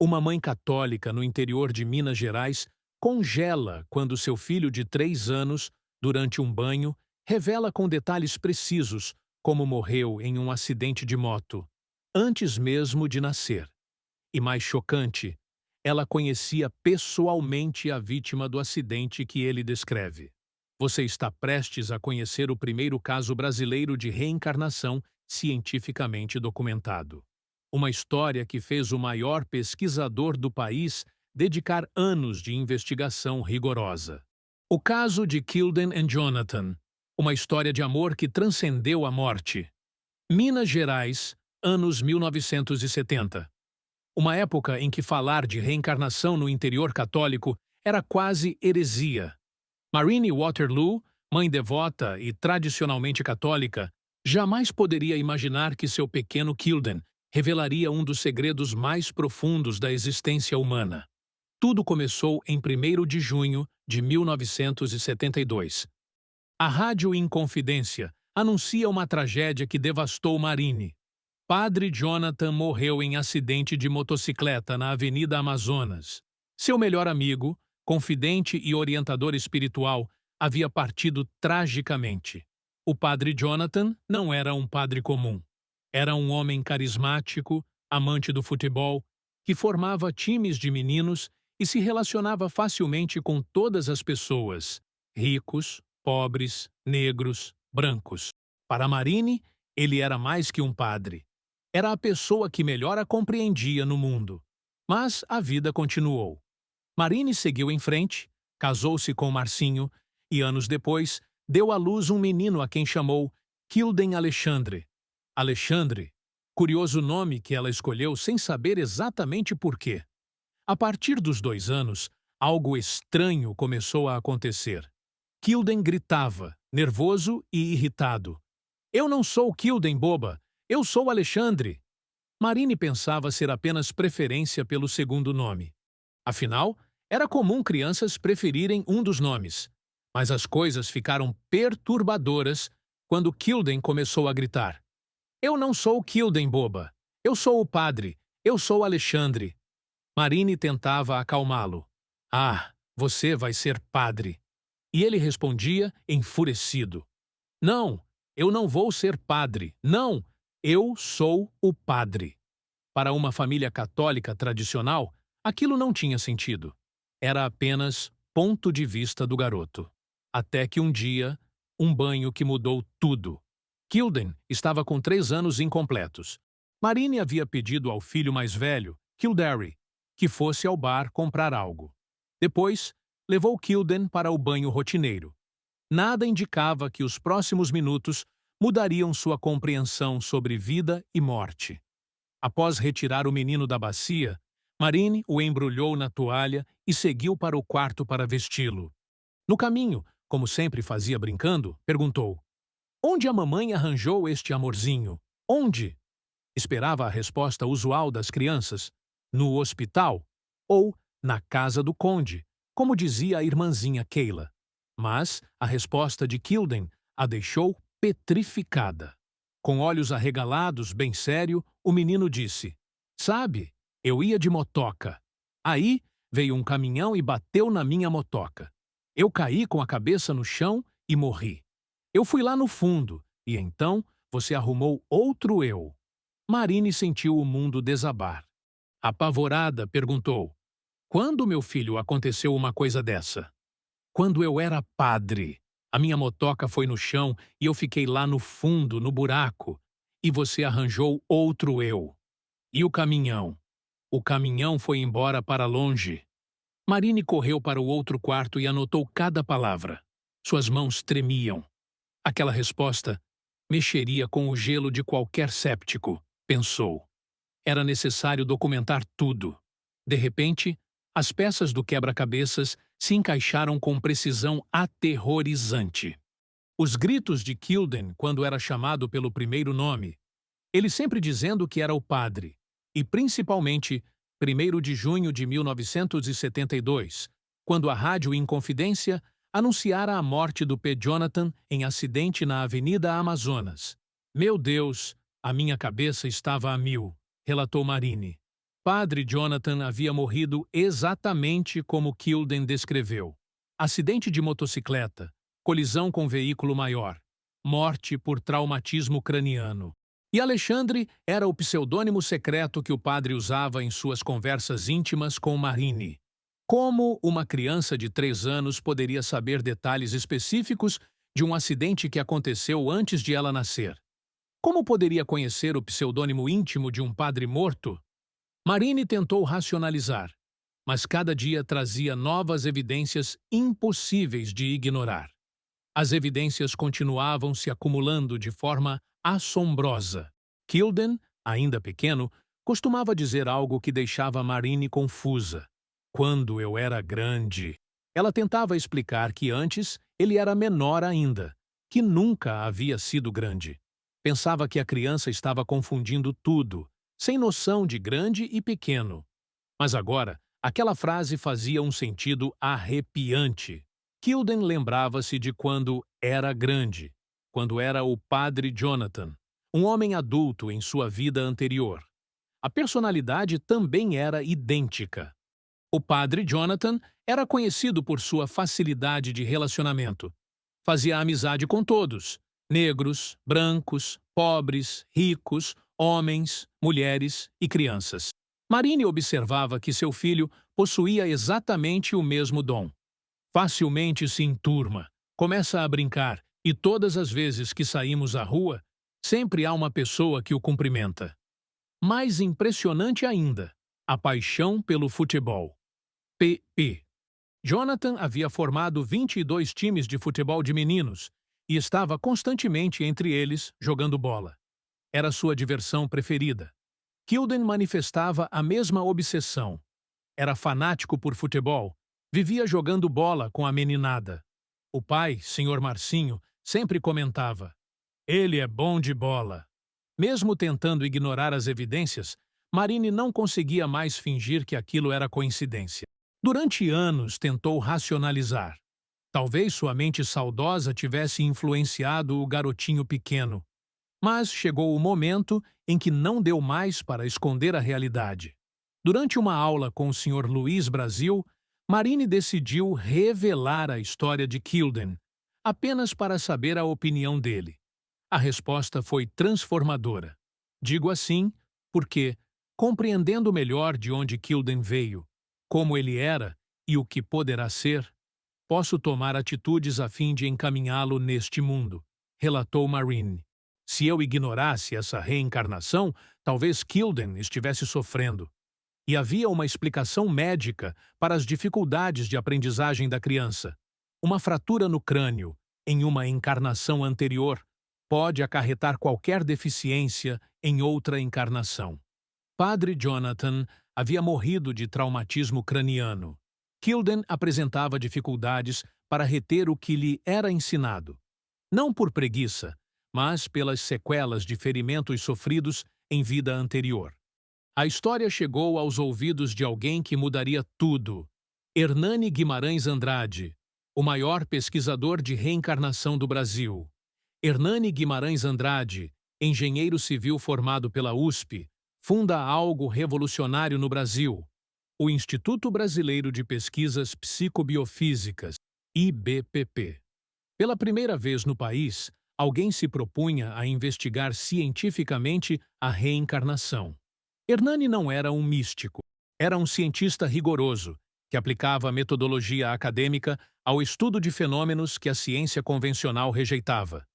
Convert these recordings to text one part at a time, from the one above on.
Uma mãe católica no interior de Minas Gerais congela quando seu filho de 3 anos, durante um banho, revela com detalhes precisos como morreu em um acidente de moto, antes mesmo de nascer. E mais chocante, ela conhecia pessoalmente a vítima do acidente que ele descreve. Você está prestes a conhecer o primeiro caso brasileiro de reencarnação cientificamente documentado. Uma história que fez o maior pesquisador do país dedicar anos de investigação rigorosa. O caso de Kilden and Jonathan, uma história de amor que transcendeu a morte. Minas Gerais, anos 1970. Uma época em que falar de reencarnação no interior católico era quase heresia. Marine Waterloo, mãe devota e tradicionalmente católica, jamais poderia imaginar que seu pequeno Kilden revelaria um dos segredos mais profundos da existência humana. Tudo começou em 1º de junho de 1972. A Rádio Inconfidência anuncia uma tragédia que devastou Marine. Padre Jonathan morreu em acidente de motocicleta na Avenida Amazonas. Seu melhor amigo, confidente e orientador espiritual, havia partido tragicamente. O padre Jonathan não era um padre comum. Era um homem carismático, amante do futebol, que formava times de meninos e se relacionava facilmente com todas as pessoas, ricos, pobres, negros, brancos. Para Marine, ele era mais que um padre. Era a pessoa que melhor a compreendia no mundo. Mas a vida continuou. Marine seguiu em frente, casou-se com Marcinho e, anos depois, deu à luz um menino a quem chamou Kilden Alexandre. Alexandre, curioso nome que ela escolheu sem saber exatamente por quê. A partir dos 2 anos, algo estranho começou a acontecer. Kilden gritava, nervoso e irritado. "Eu não sou Kilden, boba! Eu sou Alexandre!" Marine pensava ser apenas preferência pelo segundo nome. Afinal, era comum crianças preferirem um dos nomes. Mas as coisas ficaram perturbadoras quando Kilden começou a gritar. "Eu não sou Kilden, boba! Eu sou o padre! Eu sou Alexandre!" Marine tentava acalmá-lo. "Ah, você vai ser padre!" E ele respondia, enfurecido. "Não, eu não vou ser padre! Não! Eu sou o padre!" Para uma família católica tradicional, aquilo não tinha sentido. Era apenas ponto de vista do garoto. Até que um dia, um banho que mudou tudo. Kilden estava com 3 anos incompletos. Marine havia pedido ao filho mais velho, Kildare, que fosse ao bar comprar algo. Depois, levou Kilden para o banho rotineiro. Nada indicava que os próximos minutos mudariam sua compreensão sobre vida e morte. Após retirar o menino da bacia, Marine o embrulhou na toalha e seguiu para o quarto para vesti-lo. No caminho, como sempre fazia brincando, perguntou: "Onde a mamãe arranjou este amorzinho? Onde?" Esperava a resposta usual das crianças: "No hospital" ou "na casa do conde", como dizia a irmãzinha Keila. Mas a resposta de Kilden a deixou petrificada. Com olhos arregalados, bem sério, o menino disse: "Sabe, eu ia de motoca. Aí veio um caminhão e bateu na minha motoca. Eu caí com a cabeça no chão e morri. Eu fui lá no fundo, e então você arrumou outro eu." Marine sentiu o mundo desabar. Apavorada, perguntou: "Quando, meu filho, aconteceu uma coisa dessa?" "Quando eu era padre. A minha motoca foi no chão e eu fiquei lá no fundo, no buraco. E você arranjou outro eu. E o caminhão? O caminhão foi embora para longe." Marine correu para o outro quarto e anotou cada palavra. Suas mãos tremiam. Aquela resposta mexeria com o gelo de qualquer séptico, pensou. Era necessário documentar tudo. De repente, as peças do quebra-cabeças se encaixaram com precisão aterrorizante. Os gritos de Kilden quando era chamado pelo primeiro nome, ele sempre dizendo que era o padre, e principalmente 1º de junho de 1972, quando a Rádio Inconfidência anunciara a morte do P. Jonathan em acidente na Avenida Amazonas. "Meu Deus, a minha cabeça estava a mil", relatou Marine. Padre Jonathan havia morrido exatamente como Kilden descreveu. Acidente de motocicleta, colisão com veículo maior, morte por traumatismo craniano. E Alexandre era o pseudônimo secreto que o padre usava em suas conversas íntimas com Marine. Como uma criança de 3 anos poderia saber detalhes específicos de um acidente que aconteceu antes de ela nascer? Como poderia conhecer o pseudônimo íntimo de um padre morto? Marine tentou racionalizar, mas cada dia trazia novas evidências impossíveis de ignorar. As evidências continuavam se acumulando de forma assombrosa. Kilden, ainda pequeno, costumava dizer algo que deixava Marine confusa. Quando eu era grande. Ela tentava explicar que antes ele era menor ainda, que nunca havia sido grande. Pensava que a criança estava confundindo tudo, sem noção de grande e pequeno. Mas agora, aquela frase fazia um sentido arrepiante. Kilden lembrava-se de quando era grande, quando era o padre Jonathan, um homem adulto em sua vida anterior. A personalidade também era idêntica. O padre Jonathan era conhecido por sua facilidade de relacionamento. Fazia amizade com todos, negros, brancos, pobres, ricos, homens, mulheres e crianças. Marine observava que seu filho possuía exatamente o mesmo dom. Facilmente se enturma, começa a brincar e todas as vezes que saímos à rua, sempre há uma pessoa que o cumprimenta. Mais impressionante ainda, a paixão pelo futebol. PP. Jonathan havia formado 22 times de futebol de meninos e estava constantemente entre eles jogando bola. Era sua diversão preferida. Kilden manifestava a mesma obsessão. Era fanático por futebol, vivia jogando bola com a meninada. O pai, Sr. Marcinho, sempre comentava: "Ele é bom de bola." Mesmo tentando ignorar as evidências, Marine não conseguia mais fingir que aquilo era coincidência. Durante anos tentou racionalizar. Talvez sua mente saudosa tivesse influenciado o garotinho pequeno. Mas chegou o momento em que não deu mais para esconder a realidade. Durante uma aula com o Sr. Luiz Brasil, Marine decidiu revelar a história de Kilden, apenas para saber a opinião dele. A resposta foi transformadora. Digo assim porque, compreendendo melhor de onde Kilden veio, como ele era e o que poderá ser, posso tomar atitudes a fim de encaminhá-lo neste mundo, relatou Marine. Se eu ignorasse essa reencarnação, talvez Kilden estivesse sofrendo. E havia uma explicação médica para as dificuldades de aprendizagem da criança. Uma fratura no crânio, em uma encarnação anterior, pode acarretar qualquer deficiência em outra encarnação. Padre Jonathan havia morrido de traumatismo craniano. Kilden apresentava dificuldades para reter o que lhe era ensinado. Não por preguiça, mas pelas sequelas de ferimentos sofridos em vida anterior. A história chegou aos ouvidos de alguém que mudaria tudo. Hernani Guimarães Andrade, o maior pesquisador de reencarnação do Brasil. Hernani Guimarães Andrade, engenheiro civil formado pela USP, funda algo revolucionário no Brasil, o Instituto Brasileiro de Pesquisas Psicobiofísicas, IBPP. Pela primeira vez no país, alguém se propunha a investigar cientificamente a reencarnação. Hernani não era um místico, era um cientista rigoroso, que aplicava a metodologia acadêmica ao estudo de fenômenos que a ciência convencional rejeitava.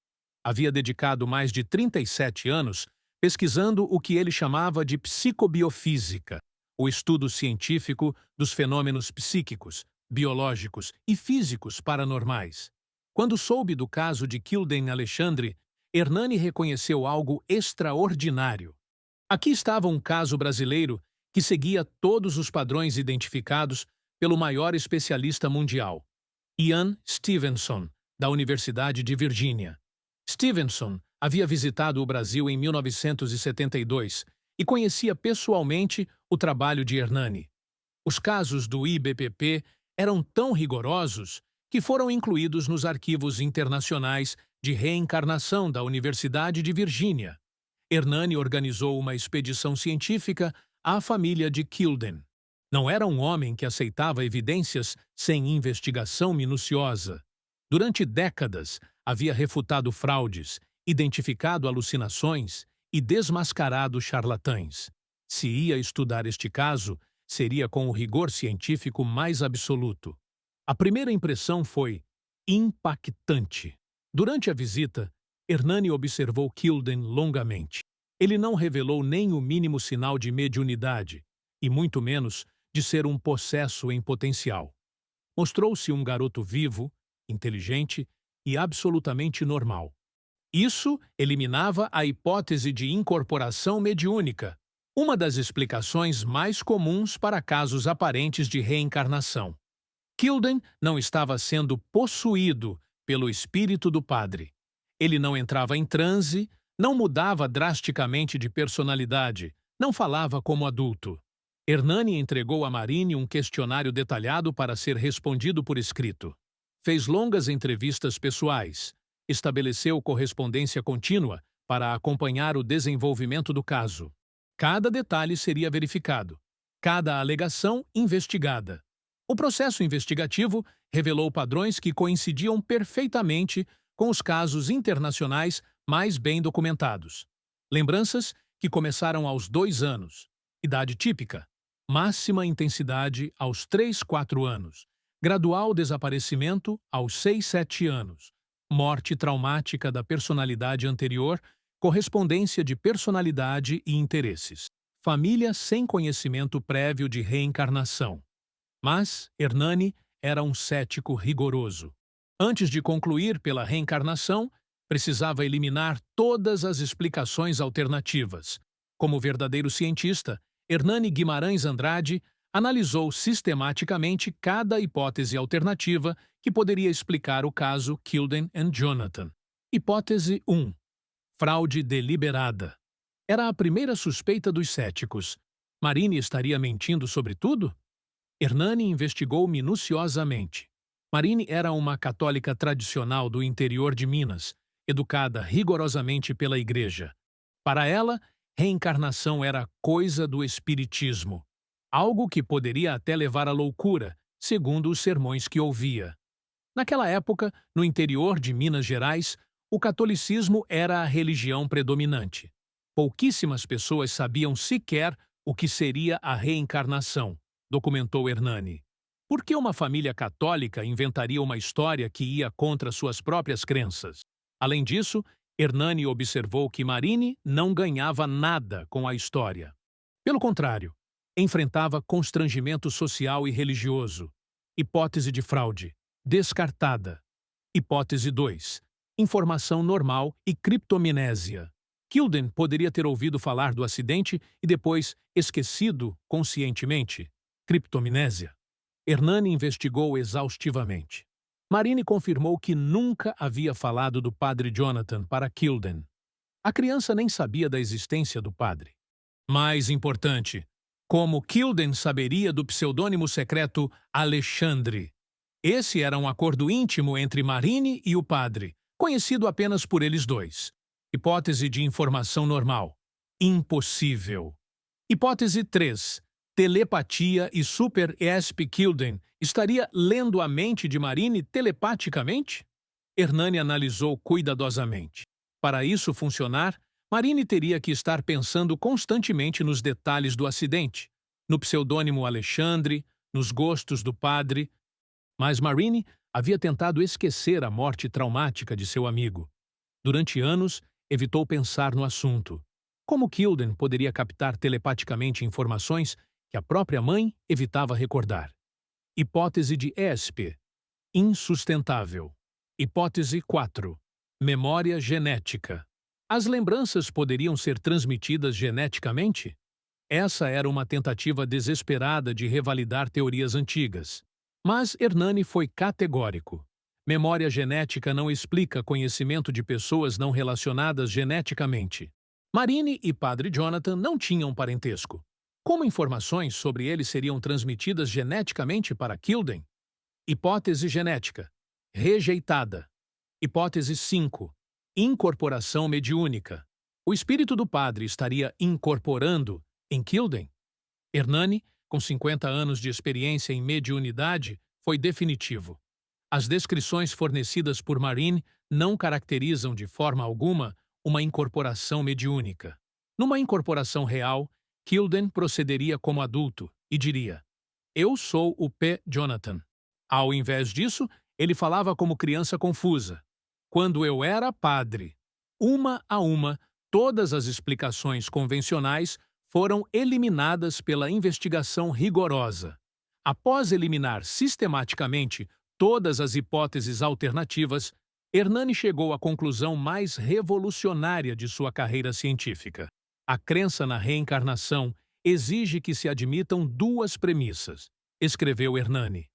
Havia dedicado mais de 37 anos pesquisando o que ele chamava de psicobiofísica, o estudo científico dos fenômenos psíquicos, biológicos e físicos paranormais. Quando soube do caso de Kilden Alexandre, Hernani reconheceu algo extraordinário. Aqui estava um caso brasileiro que seguia todos os padrões identificados pelo maior especialista mundial, Ian Stevenson, da Universidade de Virgínia. Stevenson havia visitado o Brasil em 1972 e conhecia pessoalmente o trabalho de Hernani. Os casos do IBPP eram tão rigorosos que foram incluídos nos arquivos internacionais de reencarnação da Universidade de Virgínia. Hernani organizou uma expedição científica à família de Kilden. Não era um homem que aceitava evidências sem investigação minuciosa. Durante décadas, havia refutado fraudes, identificado alucinações e desmascarado charlatães. Se ia estudar este caso, seria com o rigor científico mais absoluto. A primeira impressão foi impactante. Durante a visita, Hernani observou Kilden longamente. Ele não revelou nem o mínimo sinal de mediunidade, e muito menos de ser um possesso em potencial. Mostrou-se um garoto vivo, inteligente e absolutamente normal. Isso eliminava a hipótese de incorporação mediúnica, uma das explicações mais comuns para casos aparentes de reencarnação. Kilden não estava sendo possuído pelo espírito do padre. Ele não entrava em transe, não mudava drasticamente de personalidade, não falava como adulto. Hernani entregou a Marine um questionário detalhado para ser respondido por escrito. Fez longas entrevistas pessoais. Estabeleceu correspondência contínua para acompanhar o desenvolvimento do caso. Cada detalhe seria verificado, cada alegação investigada. O processo investigativo revelou padrões que coincidiam perfeitamente com os casos internacionais mais bem documentados. Lembranças que começaram aos 2 anos, idade típica, máxima intensidade aos 3, 4 anos, gradual desaparecimento aos 6, 7 anos, morte traumática da personalidade anterior, correspondência de personalidade e interesses, família sem conhecimento prévio de reencarnação. Mas Hernani era um cético rigoroso. Antes de concluir pela reencarnação, precisava eliminar todas as explicações alternativas. Como verdadeiro cientista, Hernani Guimarães Andrade analisou sistematicamente cada hipótese alternativa que poderia explicar o caso Kilden e Jonathan. Hipótese 1. Fraude deliberada. Era a primeira suspeita dos céticos. Marine estaria mentindo sobre tudo? Hernani investigou minuciosamente. Marine era uma católica tradicional do interior de Minas, educada rigorosamente pela igreja. Para ela, reencarnação era coisa do espiritismo, algo que poderia até levar à loucura, segundo os sermões que ouvia. Naquela época, no interior de Minas Gerais, o catolicismo era a religião predominante. Pouquíssimas pessoas sabiam sequer o que seria a reencarnação, documentou Hernani. Por que uma família católica inventaria uma história que ia contra suas próprias crenças? Além disso, Hernani observou que Marine não ganhava nada com a história. Pelo contrário, enfrentava constrangimento social e religioso. Hipótese de fraude. Descartada. Hipótese 2. Informação normal e criptomnésia. Kilden poderia ter ouvido falar do acidente e depois esquecido conscientemente. Criptomnésia. Hernani investigou exaustivamente. Marine confirmou que nunca havia falado do padre Jonathan para Kilden. A criança nem sabia da existência do padre. Mais importante, como Kilden saberia do pseudônimo secreto Alexandre? Esse era um acordo íntimo entre Marine e o padre, conhecido apenas por eles dois. Hipótese de informação normal. Impossível. Hipótese 3. Telepatia e Super ESP Kilden estaria lendo a mente de Marine telepaticamente? Hernani analisou cuidadosamente. Para isso funcionar, Marine teria que estar pensando constantemente nos detalhes do acidente, no pseudônimo Alexandre, nos gostos do padre. Mas Marine havia tentado esquecer a morte traumática de seu amigo. Durante anos, evitou pensar no assunto. Como Kilden poderia captar telepaticamente informações que a própria mãe evitava recordar? Hipótese de ESP. Insustentável. Hipótese 4. Memória genética. As lembranças poderiam ser transmitidas geneticamente? Essa era uma tentativa desesperada de revalidar teorias antigas. Mas Hernani foi categórico. Memória genética não explica conhecimento de pessoas não relacionadas geneticamente. Marine e Padre Jonathan não tinham parentesco. Como informações sobre eles seriam transmitidas geneticamente para Kilden? Hipótese genética. Rejeitada. Hipótese 5. Incorporação mediúnica. O espírito do padre estaria incorporando em Kilden? Hernani, com 50 anos de experiência em mediunidade, foi definitivo. As descrições fornecidas por Marine não caracterizam de forma alguma uma incorporação mediúnica. Numa incorporação real, Kilden procederia como adulto e diria: "Eu sou o P. Jonathan." Ao invés disso, ele falava como criança confusa. "Quando eu era padre." Uma a uma, todas as explicações convencionais foram eliminadas pela investigação rigorosa. Após eliminar sistematicamente todas as hipóteses alternativas, Hernani chegou à conclusão mais revolucionária de sua carreira científica. A crença na reencarnação exige que se admitam duas premissas, escreveu Hernani.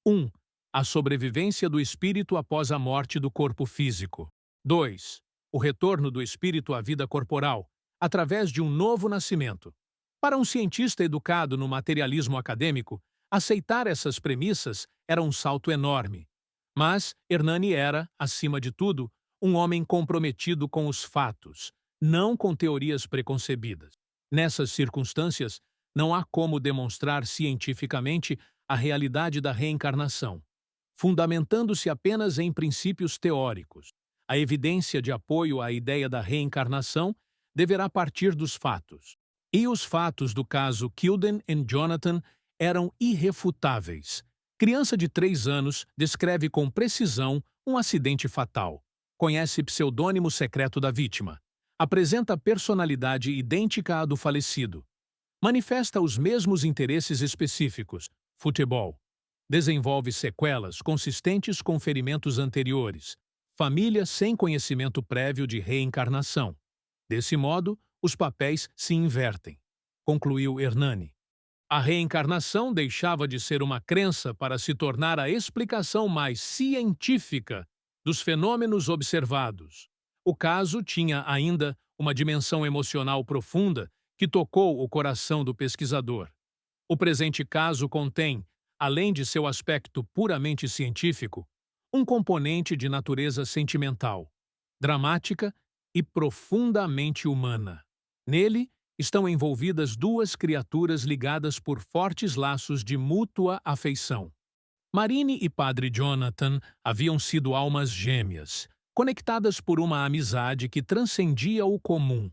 1. A sobrevivência do espírito após a morte do corpo físico. 2. O retorno do espírito à vida corporal, através de um novo nascimento. Para um cientista educado no materialismo acadêmico, aceitar essas premissas era um salto enorme. Mas Hernani era, acima de tudo, um homem comprometido com os fatos, não com teorias preconcebidas. Nessas circunstâncias, não há como demonstrar cientificamente a realidade da reencarnação, fundamentando-se apenas em princípios teóricos. A evidência de apoio à ideia da reencarnação deverá partir dos fatos. E os fatos do caso Kilden e Jonathan eram irrefutáveis. Criança de 3 anos descreve com precisão um acidente fatal. Conhece pseudônimo secreto da vítima. Apresenta personalidade idêntica à do falecido. Manifesta os mesmos interesses específicos, futebol. Desenvolve sequelas consistentes com ferimentos anteriores. Família sem conhecimento prévio de reencarnação. Desse modo, os papéis se invertem, concluiu Hernani. A reencarnação deixava de ser uma crença para se tornar a explicação mais científica dos fenômenos observados. O caso tinha ainda uma dimensão emocional profunda que tocou o coração do pesquisador. O presente caso contém, além de seu aspecto puramente científico, um componente de natureza sentimental, dramática e profundamente humana. Nele estão envolvidas duas criaturas ligadas por fortes laços de mútua afeição. Marine e Padre Jonathan haviam sido almas gêmeas, conectadas por uma amizade que transcendia o comum.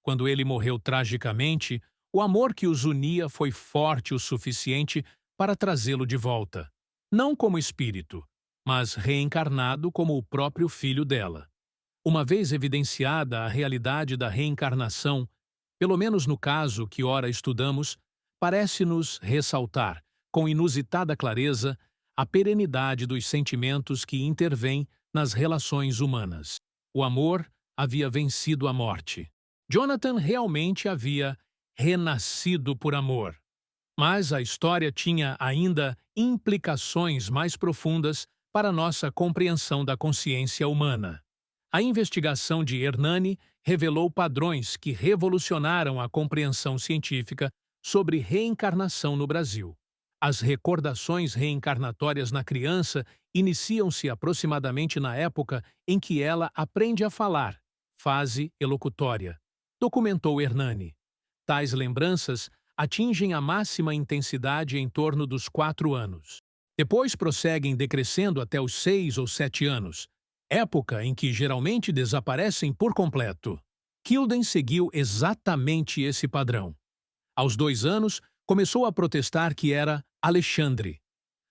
Quando ele morreu tragicamente, o amor que os unia foi forte o suficiente para trazê-lo de volta, não como espírito, mas reencarnado como o próprio filho dela. Uma vez evidenciada a realidade da reencarnação, pelo menos no caso que ora estudamos, parece-nos ressaltar, com inusitada clareza, a perenidade dos sentimentos que intervêm nas relações humanas. O amor havia vencido a morte. Jonathan realmente havia renascido por amor. Mas a história tinha ainda implicações mais profundas para nossa compreensão da consciência humana. A investigação de Hernani revelou padrões que revolucionaram a compreensão científica sobre reencarnação no Brasil. As recordações reencarnatórias na criança iniciam-se aproximadamente na época em que ela aprende a falar, fase elocutória, documentou Hernani. Tais lembranças atingem a máxima intensidade em torno dos 4 anos. Depois prosseguem decrescendo até os 6 ou 7 anos, época em que geralmente desaparecem por completo. Kilden seguiu exatamente esse padrão. Aos 2 anos, começou a protestar que era Alexandre.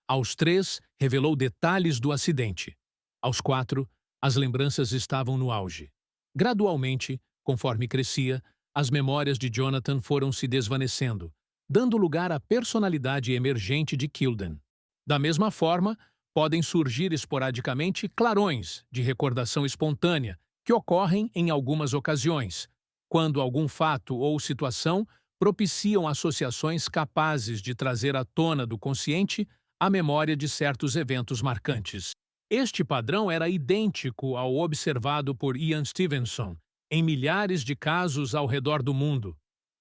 Aos 3, revelou detalhes do acidente. Aos 4, as lembranças estavam no auge. Gradualmente, conforme crescia, as memórias de Jonathan foram se desvanecendo, dando lugar à personalidade emergente de Kilden. Da mesma forma, podem surgir esporadicamente clarões de recordação espontânea que ocorrem em algumas ocasiões, quando algum fato ou situação propiciam associações capazes de trazer à tona do consciente a memória de certos eventos marcantes. Este padrão era idêntico ao observado por Ian Stevenson em milhares de casos ao redor do mundo.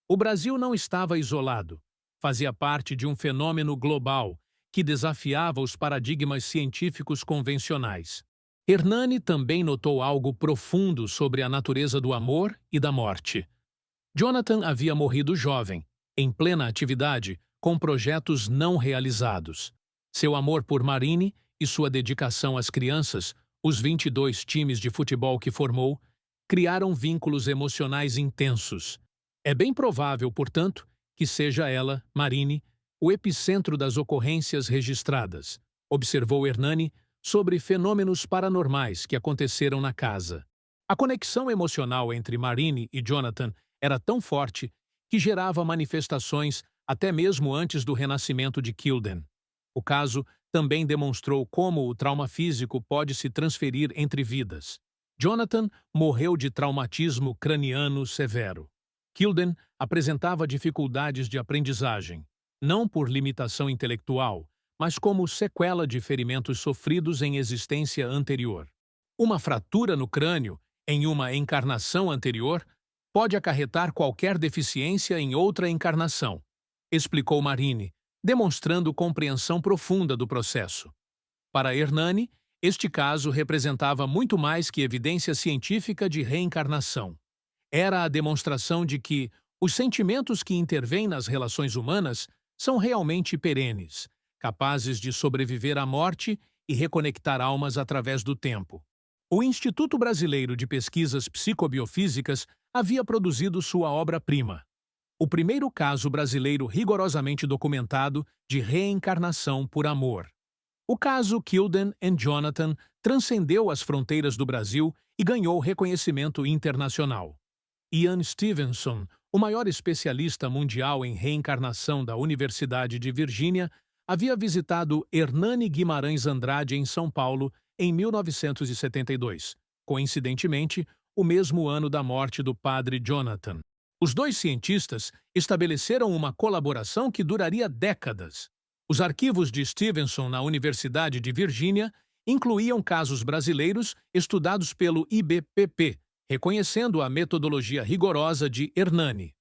O Brasil não estava isolado, fazia parte de um fenômeno global que desafiava os paradigmas científicos convencionais. Hernani também notou algo profundo sobre a natureza do amor e da morte. Jonathan havia morrido jovem, em plena atividade, com projetos não realizados. Seu amor por Marine e sua dedicação às crianças, os 22 times de futebol que formou, criaram vínculos emocionais intensos. É bem provável, portanto, que seja ela, Marine, o epicentro das ocorrências registradas, observou Hernani sobre fenômenos paranormais que aconteceram na casa. A conexão emocional entre Marine e Jonathan era tão forte que gerava manifestações até mesmo antes do renascimento de Kilden. O caso também demonstrou como o trauma físico pode se transferir entre vidas. Jonathan morreu de traumatismo craniano severo. Kilden apresentava dificuldades de aprendizagem, não por limitação intelectual, mas como sequela de ferimentos sofridos em existência anterior. Uma fratura no crânio, em uma encarnação anterior, pode acarretar qualquer deficiência em outra encarnação, explicou Marine, demonstrando compreensão profunda do processo. Para Hernani, este caso representava muito mais que evidência científica de reencarnação. Era a demonstração de que os sentimentos que intervêm nas relações humanas são realmente perenes, capazes de sobreviver à morte e reconectar almas através do tempo. O Instituto Brasileiro de Pesquisas Psicobiofísicas havia produzido sua obra-prima, o primeiro caso brasileiro rigorosamente documentado de reencarnação por amor. O caso Kilden and Jonathan transcendeu as fronteiras do Brasil e ganhou reconhecimento internacional. Ian Stevenson, o maior especialista mundial em reencarnação da Universidade de Virgínia, havia visitado Hernani Guimarães Andrade em São Paulo em 1972, coincidentemente, o mesmo ano da morte do padre Jonathan. Os dois cientistas estabeleceram uma colaboração que duraria décadas. Os arquivos de Stevenson na Universidade de Virgínia incluíam casos brasileiros estudados pelo IBPP, reconhecendo a metodologia rigorosa de Hernani.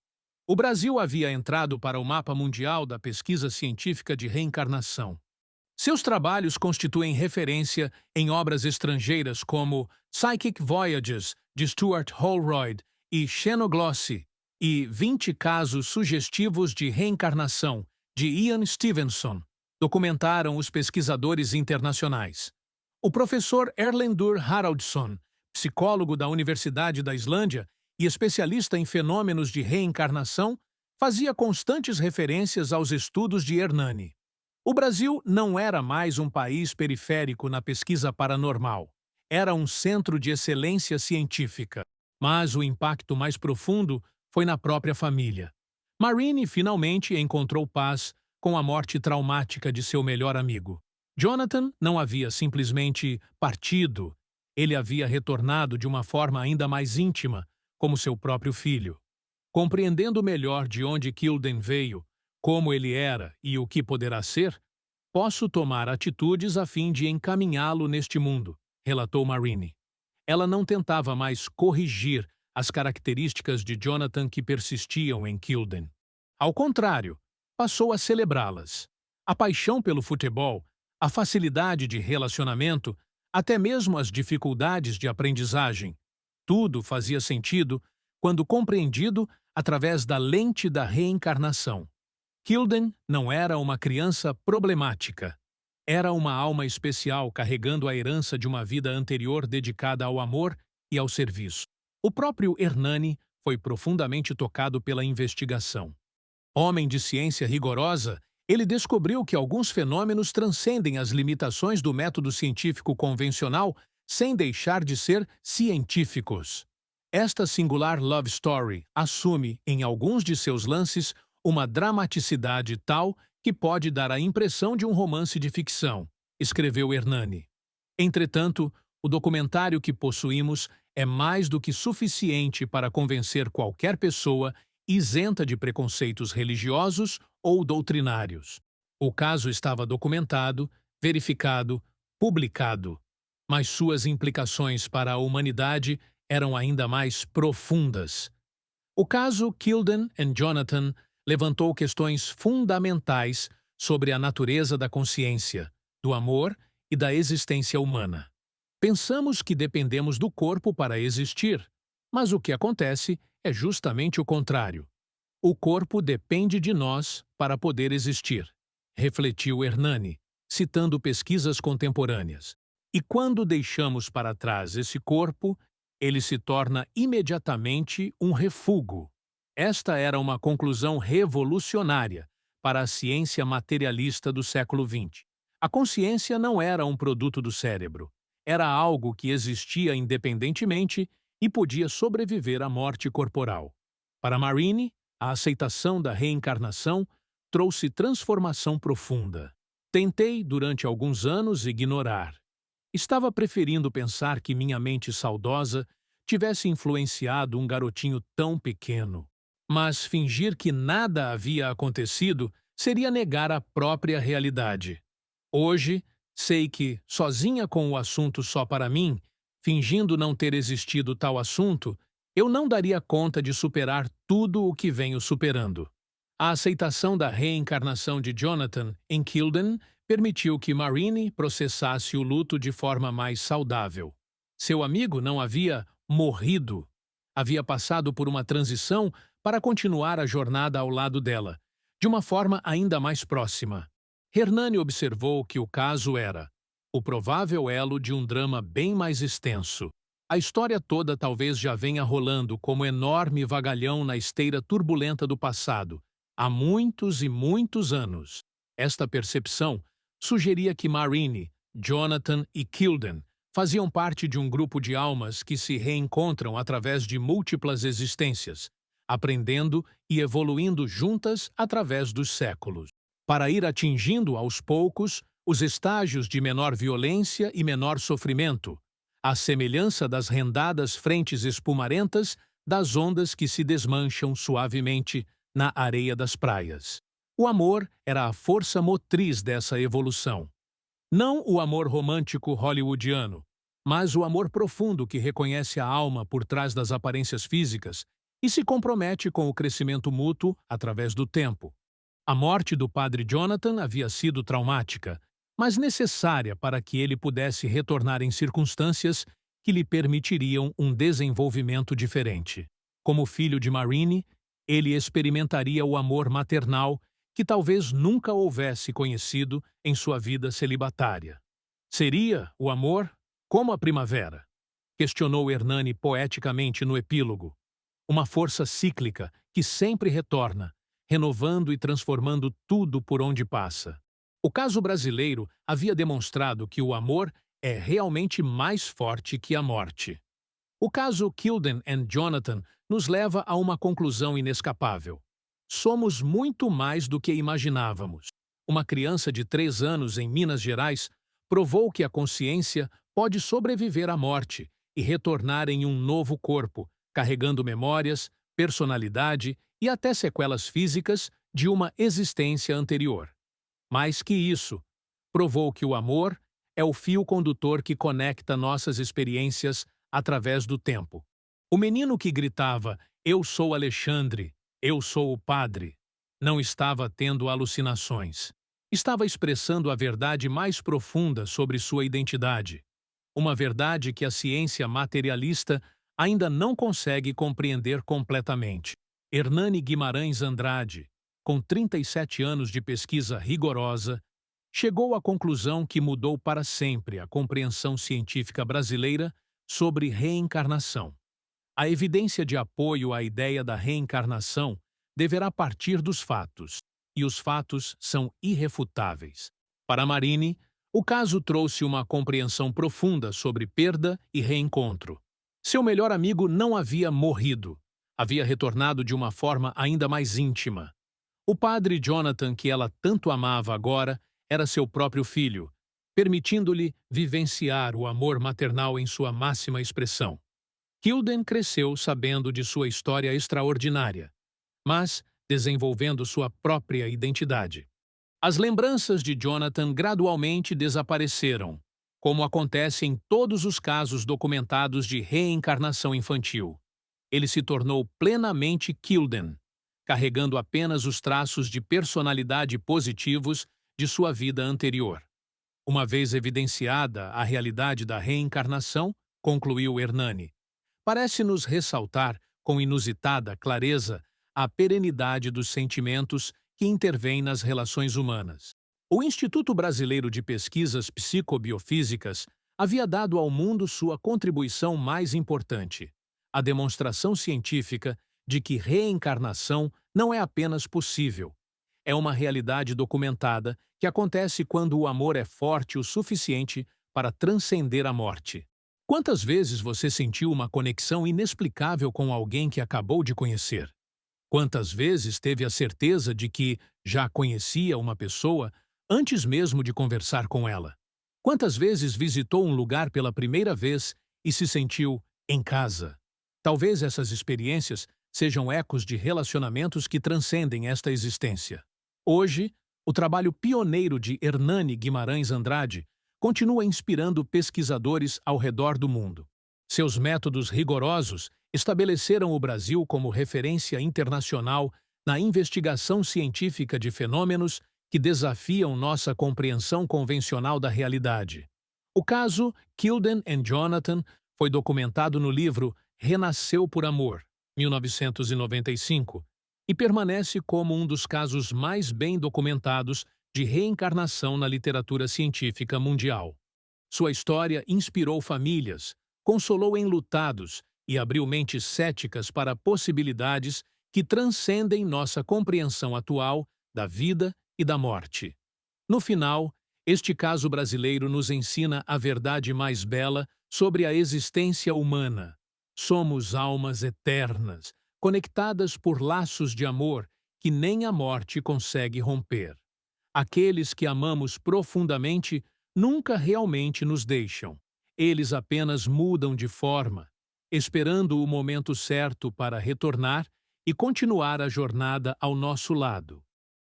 O Brasil havia entrado para o mapa mundial da pesquisa científica de reencarnação. Seus trabalhos constituem referência em obras estrangeiras como Psychic Voyages, de Stuart Holroyd, e Xenoglossy, e 20 casos sugestivos de reencarnação, de Ian Stevenson, documentaram os pesquisadores internacionais. O professor Erlendur Haraldsson, psicólogo da Universidade da Islândia e especialista em fenômenos de reencarnação, fazia constantes referências aos estudos de Hernani. O Brasil não era mais um país periférico na pesquisa paranormal. Era um centro de excelência científica. Mas o impacto mais profundo foi na própria família. Marine finalmente encontrou paz com a morte traumática de seu melhor amigo. Jonathan não havia simplesmente partido, ele havia retornado de uma forma ainda mais íntima, como seu próprio filho. Compreendendo melhor de onde Kilden veio, como ele era e o que poderá ser, posso tomar atitudes a fim de encaminhá-lo neste mundo, relatou Marine. Ela não tentava mais corrigir as características de Jonathan que persistiam em Kilden. Ao contrário, passou a celebrá-las. A paixão pelo futebol, a facilidade de relacionamento, até mesmo as dificuldades de aprendizagem. Tudo fazia sentido quando compreendido através da lente da reencarnação. Kilden não era uma criança problemática. Era uma alma especial carregando a herança de uma vida anterior dedicada ao amor e ao serviço. O próprio Hernani foi profundamente tocado pela investigação. Homem de ciência rigorosa, ele descobriu que alguns fenômenos transcendem as limitações do método científico convencional sem deixar de ser científicos. Esta singular love story assume, em alguns de seus lances, uma dramaticidade tal que pode dar a impressão de um romance de ficção, escreveu Hernani. Entretanto, o documentário que possuímos é mais do que suficiente para convencer qualquer pessoa isenta de preconceitos religiosos ou doutrinários. O caso estava documentado, verificado, publicado, mas suas implicações para a humanidade eram ainda mais profundas. O caso Kilden and Jonathan levantou questões fundamentais sobre a natureza da consciência, do amor e da existência humana. Pensamos que dependemos do corpo para existir, mas o que acontece é justamente o contrário. O corpo depende de nós para poder existir, refletiu Hernani, citando pesquisas contemporâneas. E quando deixamos para trás esse corpo, ele se torna imediatamente um refúgio. Esta era uma conclusão revolucionária para a ciência materialista do século XX. A consciência não era um produto do cérebro. Era algo que existia independentemente e podia sobreviver à morte corporal. Para Marini, a aceitação da reencarnação trouxe transformação profunda. Tentei, durante alguns anos, ignorar. Estava preferindo pensar que minha mente saudosa tivesse influenciado um garotinho tão pequeno. Mas fingir que nada havia acontecido seria negar a própria realidade. Hoje, sei que, sozinha com o assunto só para mim, fingindo não ter existido tal assunto, eu não daria conta de superar tudo o que venho superando. A aceitação da reencarnação de Jonathan em Kilden permitiu que Marini processasse o luto de forma mais saudável. Seu amigo não havia morrido. Havia passado por uma transição para continuar a jornada ao lado dela, de uma forma ainda mais próxima. Hernani observou que o caso era o provável elo de um drama bem mais extenso. A história toda talvez já venha rolando como enorme vagalhão na esteira turbulenta do passado, há muitos e muitos anos. Esta percepção sugeria que Marini, Jonathan e Kilden faziam parte de um grupo de almas que se reencontram através de múltiplas existências, aprendendo e evoluindo juntas através dos séculos, para ir atingindo aos poucos os estágios de menor violência e menor sofrimento, à semelhança das rendadas frentes espumarentas das ondas que se desmancham suavemente na areia das praias. O amor era a força motriz dessa evolução. Não o amor romântico hollywoodiano, mas o amor profundo que reconhece a alma por trás das aparências físicas e se compromete com o crescimento mútuo através do tempo. A morte do padre Jonathan havia sido traumática, mas necessária para que ele pudesse retornar em circunstâncias que lhe permitiriam um desenvolvimento diferente. Como filho de Marini, ele experimentaria o amor maternal que talvez nunca houvesse conhecido em sua vida celibatária. Seria o amor como a primavera? Questionou Hernani poeticamente no epílogo. Uma força cíclica que sempre retorna, renovando e transformando tudo por onde passa. O caso brasileiro havia demonstrado que o amor é realmente mais forte que a morte. O caso Kilden and Jonathan nos leva a uma conclusão inescapável. Somos muito mais do que imaginávamos. Uma criança de 3 anos em Minas Gerais provou que a consciência pode sobreviver à morte e retornar em um novo corpo, carregando memórias, personalidade e até sequelas físicas de uma existência anterior. Mais que isso, provou que o amor é o fio condutor que conecta nossas experiências através do tempo. O menino que gritava, "Eu sou Alexandre, eu sou o padre", não estava tendo alucinações. Estava expressando a verdade mais profunda sobre sua identidade. Uma verdade que a ciência materialista ainda não consegue compreender completamente. Hernani Guimarães Andrade, com 37 anos de pesquisa rigorosa, chegou à conclusão que mudou para sempre a compreensão científica brasileira sobre reencarnação. A evidência de apoio à ideia da reencarnação deverá partir dos fatos, e os fatos são irrefutáveis. Para Marini, o caso trouxe uma compreensão profunda sobre perda e reencontro. Seu melhor amigo não havia morrido, havia retornado de uma forma ainda mais íntima. O padre Jonathan, que ela tanto amava agora, era seu próprio filho, permitindo-lhe vivenciar o amor maternal em sua máxima expressão. Kilden cresceu sabendo de sua história extraordinária, mas desenvolvendo sua própria identidade. As lembranças de Jonathan gradualmente desapareceram, como acontece em todos os casos documentados de reencarnação infantil. Ele se tornou plenamente Kilden, carregando apenas os traços de personalidade positivos de sua vida anterior. Uma vez evidenciada a realidade da reencarnação, concluiu Hernani, parece-nos ressaltar com inusitada clareza a perenidade dos sentimentos que intervêm nas relações humanas. O Instituto Brasileiro de Pesquisas Psicobiofísicas havia dado ao mundo sua contribuição mais importante, a demonstração científica de que reencarnação não é apenas possível. É uma realidade documentada que acontece quando o amor é forte o suficiente para transcender a morte. Quantas vezes você sentiu uma conexão inexplicável com alguém que acabou de conhecer? Quantas vezes teve a certeza de que já conhecia uma pessoa antes mesmo de conversar com ela? Quantas vezes visitou um lugar pela primeira vez e se sentiu em casa? Talvez essas experiências sejam ecos de relacionamentos que transcendem esta existência. Hoje, o trabalho pioneiro de Hernani Guimarães Andrade continua inspirando pesquisadores ao redor do mundo. Seus métodos rigorosos estabeleceram o Brasil como referência internacional na investigação científica de fenômenos que desafiam nossa compreensão convencional da realidade. O caso Kilden and Jonathan foi documentado no livro Renasceu por Amor, 1995, e permanece como um dos casos mais bem documentados de reencarnação na literatura científica mundial. Sua história inspirou famílias, consolou enlutados e abriu mentes céticas para possibilidades que transcendem nossa compreensão atual da vida e da morte. No final, este caso brasileiro nos ensina a verdade mais bela sobre a existência humana. Somos almas eternas, conectadas por laços de amor que nem a morte consegue romper. Aqueles que amamos profundamente nunca realmente nos deixam. Eles apenas mudam de forma, esperando o momento certo para retornar e continuar a jornada ao nosso lado.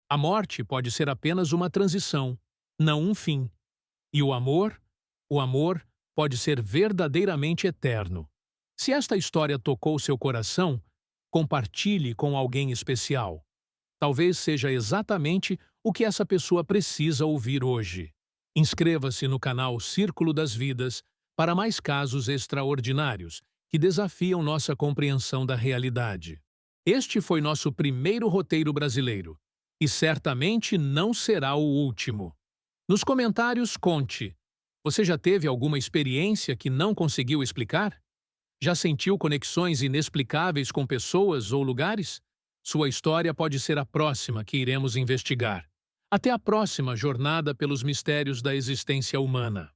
A morte pode ser apenas uma transição, não um fim. E o amor pode ser verdadeiramente eterno. Se esta história tocou seu coração, compartilhe com alguém especial. Talvez seja exatamente o que essa pessoa precisa ouvir hoje. Inscreva-se no canal Círculo das Vidas para mais casos extraordinários que desafiam nossa compreensão da realidade. Este foi nosso primeiro roteiro brasileiro, e certamente não será o último. Nos comentários, conte: você já teve alguma experiência que não conseguiu explicar? Já sentiu conexões inexplicáveis com pessoas ou lugares? Sua história pode ser a próxima que iremos investigar. Até a próxima jornada pelos mistérios da existência humana.